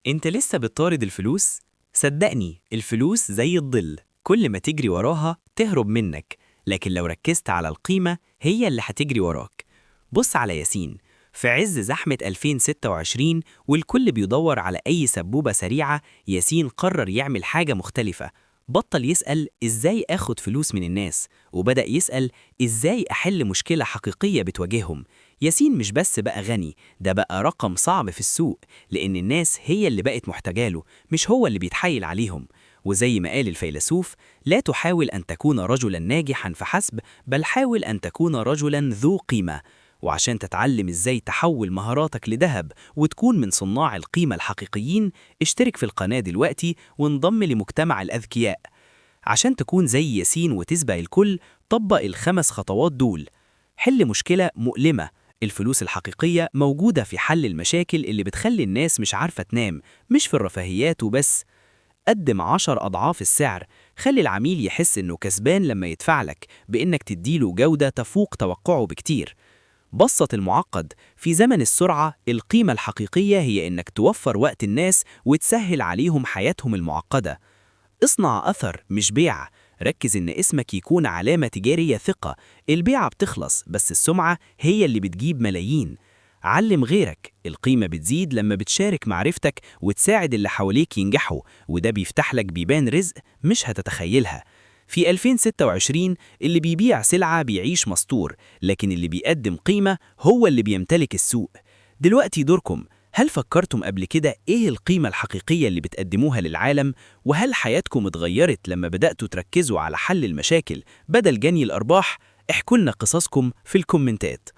انت لسه بتطارد الفلوس؟ صدقني الفلوس زي الظل، كل ما تجري وراها تهرب منك، لكن لو ركزت على القيمة هي اللي هتجري وراك. بص على ياسين، في عز زحمة 2026 والكل بيدور على أي سبوبة سريعة، ياسين قرر يعمل حاجة مختلفة. بطل يسأل إزاي آخد فلوس من الناس، وبدأ يسأل إزاي أحل مشكلة حقيقية بتواجههم. ياسين مش بس بقى غني، ده بقى رقم صعب في السوق، لأن الناس هي اللي بقت محتاجاله، مش هو اللي بيتحايل عليهم. وزي ما قال الفيلسوف: لا تحاول أن تكون رجلا ناجحا فحسب، بل حاول أن تكون رجلا ذو قيمة. وعشان تتعلم إزاي تحول مهاراتك لذهب وتكون من صناع القيمة الحقيقيين، اشترك في القناة دلوقتي وانضم لمجتمع الأذكياء. عشان تكون زي ياسين وتسبق الكل، طبق الخمس خطوات دول. حل مشكلة مؤلمة. الفلوس الحقيقية موجودة في حل المشاكل اللي بتخلي الناس مش عارفة تنام، مش في الرفاهيات وبس. قدم 10 أضعاف السعر. خلي العميل يحس إنه كسبان لما يدفع لك، بإنك تديله جودة تفوق توقعه بكتير. بسط المعقد. في زمن السرعة، القيمة الحقيقية هي إنك توفر وقت الناس وتسهل عليهم حياتهم المعقدة. اصنع أثر مش بيع. ركز إن اسمك يكون علامة تجارية ثقة. البيعة بتخلص، بس السمعة هي اللي بتجيب ملايين. علم غيرك. القيمة بتزيد لما بتشارك معرفتك وتساعد اللي حواليك ينجحوا، وده بيفتح لك بيبان رزق مش هتتخيلها. في 2026 اللي بيبيع سلعة بيعيش مستور، لكن اللي بيقدم قيمة هو اللي بيمتلك السوق. دلوقتي دوركم. هل فكرتم قبل كده إيه القيمة الحقيقية اللي بتقدموها للعالم؟ وهل حياتكم اتغيرت لما بدأتوا تركزوا على حل المشاكل بدل جني الأرباح؟ احكوا لنا قصصكم في الكومنتات.